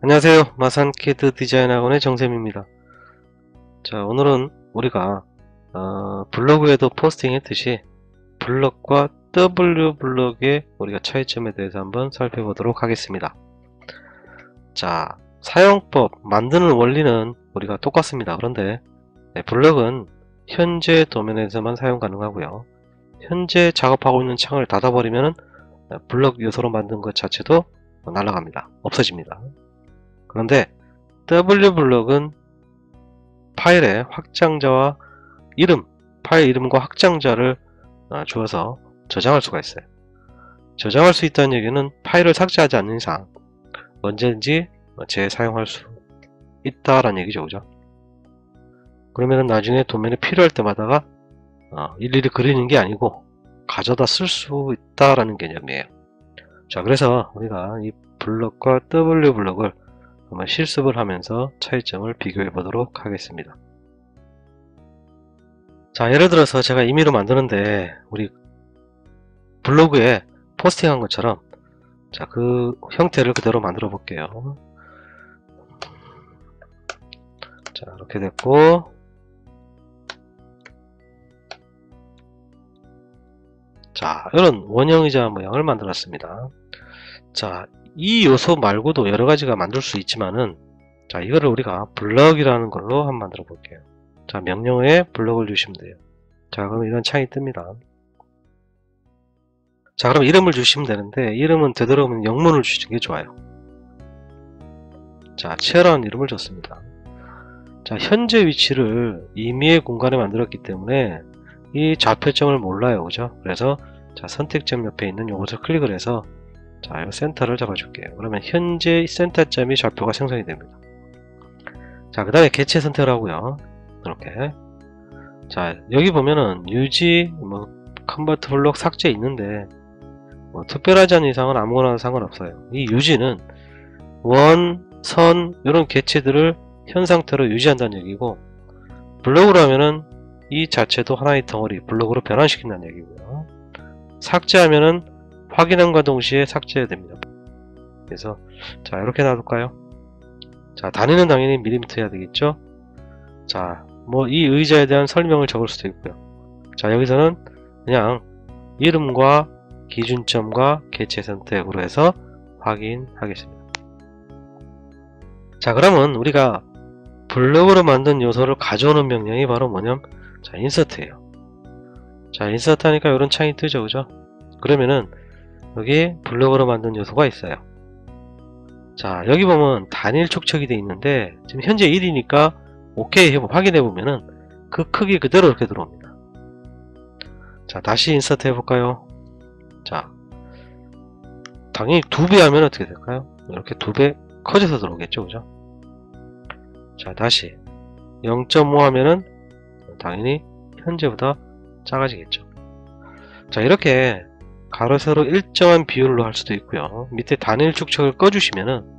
안녕하세요. 마산키드 디자인학원의 정쌤입니다. 자, 오늘은 우리가 블로그에도 포스팅했듯이 블럭과 W 블럭의 우리가 차이점에 대해서 한번 살펴보도록 하겠습니다. 자, 사용법, 만드는 원리는 우리가 똑같습니다. 그런데 블럭은 현재 도면에서만 사용 가능하고요. 현재 작업하고 있는 창을 닫아버리면 블럭 요소로 만든 것 자체도 날아갑니다. 없어집니다. 그런데 W 블럭은 파일의 확장자와 파일 이름과 확장자를 주어서 저장할 수가 있어요. 저장할 수 있다는 얘기는 파일을 삭제하지 않는 이상 언제든지 재사용할 수 있다라는 얘기죠. 그죠? 그러면 나중에 도면에 필요할 때마다가 일일이 그리는 게 아니고 가져다 쓸 수 있다라는 개념이에요. 자, 그래서 우리가 이 블럭과 W 블럭을 한번 실습을 하면서 차이점을 비교해 보도록 하겠습니다. 자, 예를 들어서 제가 임의로 만드는데 우리 블로그에 포스팅한 것처럼 자, 그 형태를 그대로 만들어 볼게요. 자, 이렇게 됐고, 자, 이런 원형의자 모양을 만들었습니다. 자, 이 요소 말고도 여러 가지가 만들 수 있지만은, 자, 이거를 우리가 블럭이라는 걸로 한번 만들어 볼게요. 자, 명령어에 블럭을 주시면 돼요. 자, 그럼 이런 창이 뜹니다. 자, 그럼 이름을 주시면 되는데, 이름은 되도록이면 영문을 주시는 게 좋아요. 자, 치어라는 이름을 줬습니다. 자, 현재 위치를 임의의 공간에 만들었기 때문에 이 좌표점을 몰라요. 그죠? 그래서 자, 선택점 옆에 있는 요것을 클릭을 해서 자, 이 센터를 잡아줄게요. 그러면 현재 센터점이 좌표가 생성이 됩니다. 자, 그 다음에 개체 선택을 하고요. 이렇게. 자, 여기 보면은 유지, 컨버트 블록 삭제 있는데, 특별하지 않은 이상은 아무거나 상관없어요. 이 유지는 원, 선, 이런 개체들을 현 상태로 유지한다는 얘기고, 블록으로 하면은 이 자체도 하나의 덩어리, 블록으로 변환시킨다는 얘기고요. 삭제하면은 확인함과 동시에 삭제해야 됩니다. 그래서 자, 이렇게 놔둘까요? 자, 단위는 당연히 밀리미터 해야 되겠죠? 자, 이 의자에 대한 설명을 적을 수도 있고요. 자, 여기서는 그냥 이름과 기준점과 개체 선택으로 해서 확인하겠습니다. 자, 그러면 우리가 블록으로 만든 요소를 가져오는 명령이 바로 뭐냐면 자, 인서트예요. 자, 인서트 하니까 이런 창이 뜨죠. 그죠? 그러면은 여기 블록으로 만든 요소가 있어요. 자, 여기 보면 단일 촉척이 되어 있는데 지금 현재 1이니까 오케이 확인해 보면은 그 크기 그대로 이렇게 들어옵니다. 자, 다시 인서트 해볼까요? 자, 당연히 2배 하면 어떻게 될까요? 이렇게 2배 커져서 들어오겠죠. 그죠? 자, 다시 0.5 하면은 당연히 현재보다 작아지겠죠. 자, 이렇게 가로 세로 일정한 비율로 할 수도 있고요. 밑에 단일 축척을 꺼주시면은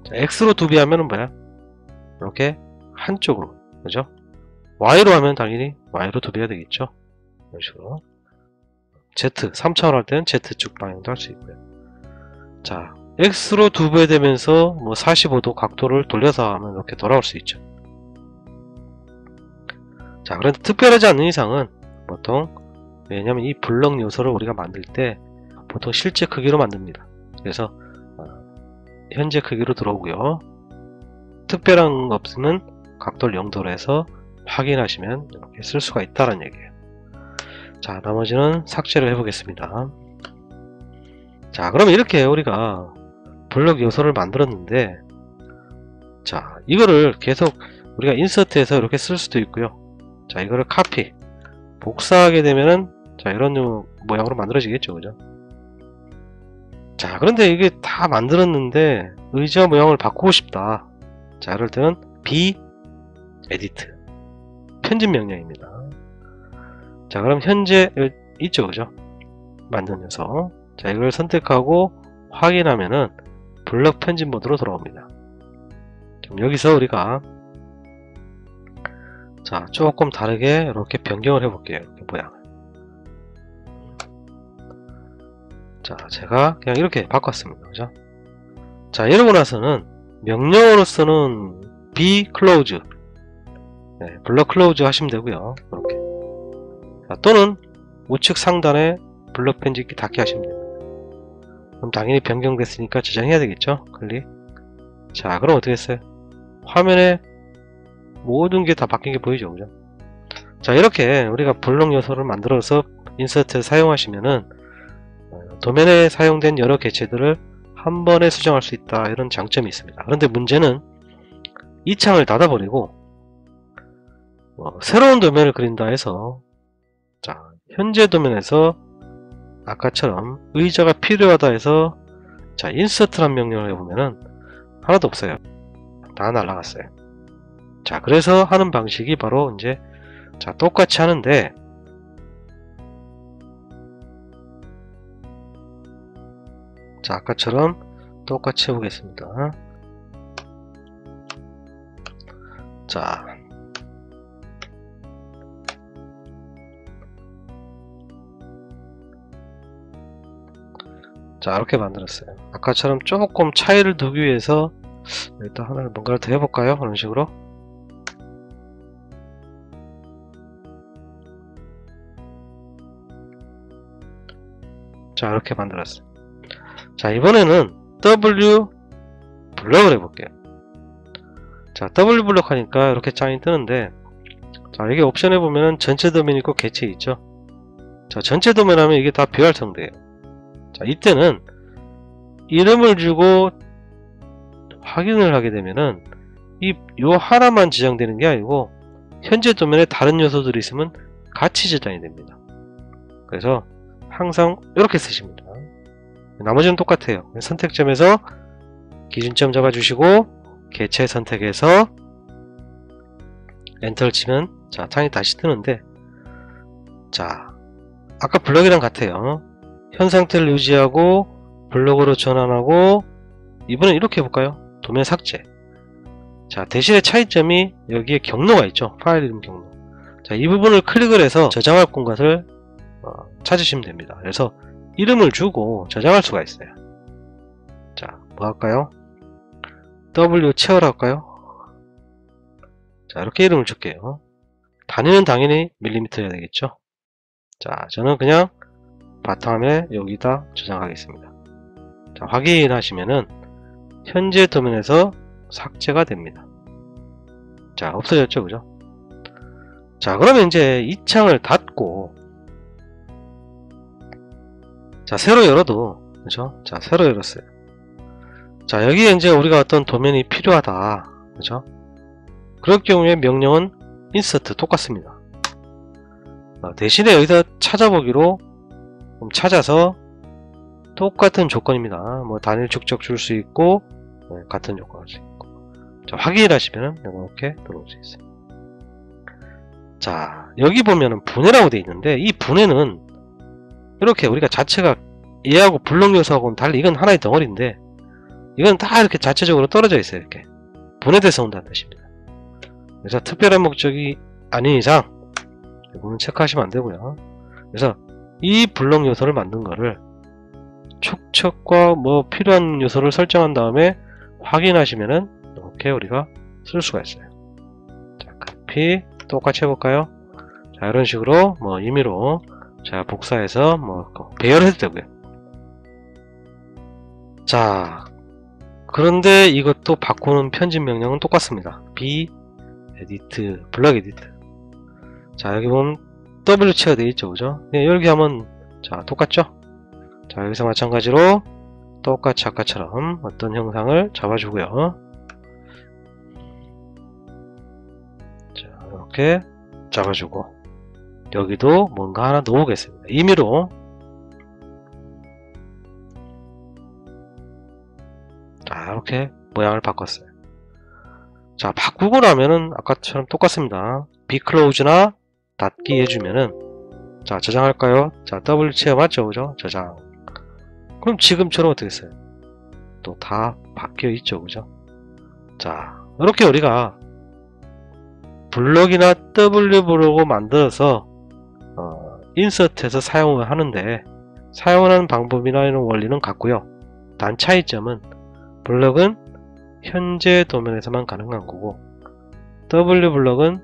자, X로 2배 하면은 뭐야? 이렇게 한쪽으로, 그죠? Y로 하면 당연히 Y로 2배가 되겠죠. 이런 식으로 Z, 3차원 할 때는 Z축 방향도 할 수 있고요. 자, X로 2배 되면서 45도 각도를 돌려서 하면 이렇게 돌아올 수 있죠. 자, 그런데 특별하지 않는 이상은 보통, 왜냐면 이 블럭 요소를 우리가 만들 때 보통 실제 크기로 만듭니다. 그래서 현재 크기로 들어오고요. 특별한 거 없으면 각도를 0도로 해서 확인하시면 이렇게 쓸 수가 있다는 얘기예요. 자, 나머지는 삭제를 해보겠습니다. 자, 그러면 이렇게 우리가 블럭 요소를 만들었는데, 자, 이거를 계속 우리가 인서트해서 이렇게 쓸 수도 있고요. 자, 이거를 카피, 복사하게 되면은 자, 이런 모양으로 만들어지겠죠. 그죠? 자, 그런데 이게 다 만들었는데 의자 모양을 바꾸고 싶다. 자, 이럴 때는 B 에디트 편집 명령입니다. 자, 그럼 현재 있죠. 그죠? 만든 녀석. 자, 이걸 선택하고 확인하면은 블럭 편집 모드로 돌아옵니다. 그럼 여기서 우리가 자, 조금 다르게 이렇게 변경을 해볼게요. 이렇게 모양을. 자, 제가 그냥 이렇게 바꿨습니다. 그죠? 자, 이러고 나서는 명령어로서는 be close, 네, 블럭 클로즈 하시면 되고요. 이렇게. 자, 또는 우측 상단에 블럭 편집기 닫기 하시면 됩니다. 그럼 당연히 변경됐으니까 저장해야 되겠죠. 클릭. 자, 그럼 어떻게 했어요? 화면에 모든 게 다 바뀐 게 보이죠, 그죠? 자, 이렇게 우리가 블록 요소를 만들어서 인서트에 사용하시면은 도면에 사용된 여러 개체들을 한 번에 수정할 수 있다, 이런 장점이 있습니다. 그런데 문제는 이 창을 닫아버리고 새로운 도면을 그린다 해서, 자, 현재 도면에서 아까처럼 의자가 필요하다 해서, 자, 인서트란 명령을 해보면은 하나도 없어요. 다 날라갔어요. 자, 그래서 하는 방식이 바로 이제, 자, 똑같이 하는데, 자, 아까처럼 똑같이 해보겠습니다. 자, 이렇게 만들었어요. 아까처럼 조금 차이를 두기 위해서 일단 하나를 뭔가를 더 해볼까요? 그런 식으로. 자, 이렇게 만들었어요. 자, 이번에는 W 블럭을 해볼게요. 자, W 블럭 하니까 이렇게 짱이 뜨는데, 자, 여기 옵션에 보면은 전체 도면 있고 개체 있죠. 자, 전체 도면 하면 이게 다 비활성돼요. 자, 이때는 이름을 주고 확인을 하게 되면은 요 하나만 저장되는 게 아니고 현재 도면에 다른 요소들이 있으면 같이 저장이 됩니다. 그래서 항상 이렇게 쓰십니다. 나머지는 똑같아요. 선택점에서 기준점 잡아주시고 개체 선택해서 엔터를 치면, 자, 창이 다시 뜨는데, 자, 아까 블럭이랑 같아요. 현 상태를 유지하고 블럭으로 전환하고, 이번엔 이렇게 해볼까요? 도면 삭제. 자, 대신에 차이점이 여기에 경로가 있죠. 파일 이름 경로. 자, 이 부분을 클릭을 해서 저장할 공간을 찾으시면 됩니다. 그래서 이름을 주고 저장할 수가 있어요. 자, 뭐 할까요? W 채워라 할까요? 자, 이렇게 이름을 줄게요. 단위는 당연히 밀리미터여야 되겠죠. 자, 저는 그냥 바탕화면에 여기다 저장하겠습니다. 자, 확인하시면은 현재 도면에서 삭제가 됩니다. 자, 없어졌죠, 그죠? 자, 그러면 이제 이 창을 닫고, 자, 새로 열어도, 그죠? 자, 새로 열었어요. 자, 여기에 이제 우리가 어떤 도면이 필요하다, 그죠? 그럴 경우에 명령은 insert 똑같습니다. 대신에 여기서 찾아보기로 찾아서 똑같은 조건입니다. 뭐 단일 축적 줄 수 있고, 같은 조건 할 수 있고. 자, 확인하시면 이렇게 들어올 수 있어요. 자, 여기 보면은 분해라고 되어 있는데, 이 분해는 이렇게 우리가 자체가 얘하고 블록 요소하고는 달리 이건 하나의 덩어리인데, 이건 다 이렇게 자체적으로 떨어져 있어요. 이렇게 분해돼서 온다는 뜻입니다. 그래서 특별한 목적이 아닌 이상 이 부분 체크하시면 안 되고요. 그래서 이 블록 요소를 만든 거를 축척과 뭐 필요한 요소를 설정한 다음에 확인하시면은 이렇게 우리가 쓸 수가 있어요. 자, 카피 똑같이 해볼까요? 자, 이런 식으로 뭐 임의로 자, 복사해서 뭐 배열해도 되고요. 자, 그런데 이것도 바꾸는 편집 명령은 똑같습니다. B 에디트, 블럭 에디트. 자, 여기 보면 W 치가 되어 있죠, 그죠? 네, 여기 하면 자, 똑같죠? 자, 여기서 마찬가지로 똑같이 아까처럼 어떤 형상을 잡아주고요. 자, 이렇게 잡아주고 여기도 뭔가 하나 놓으겠습니다. 임의로. 자, 이렇게 모양을 바꿨어요. 자, 바꾸고 나면은 아까처럼 똑같습니다. be close나 닫기 해주면은, 자, 저장할까요? 자, W 체어 맞죠, 그죠? 저장. 그럼 지금처럼 어떻게 했어요? 또 다 바뀌어 있죠, 그죠? 자, 이렇게 우리가 블럭이나 W 블럭을 만들어서 인서트해서 사용을 하는데, 사용하는 방법이나 이런 원리는 같고요. 단 차이점은 블럭은 현재 도면에서만 가능한 거고, w블럭은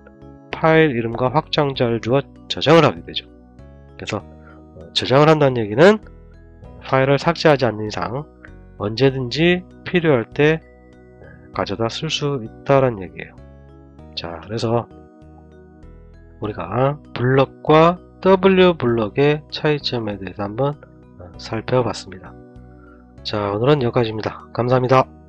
파일 이름과 확장자를 주어 저장을 하게 되죠. 그래서 저장을 한다는 얘기는 파일을 삭제하지 않는 이상 언제든지 필요할 때 가져다 쓸 수 있다는 얘기예요. 자, 그래서 우리가 블럭과 w블럭의 차이점에 대해서 한번 살펴봤습니다. 자, 오늘은 여기까지입니다. 감사합니다.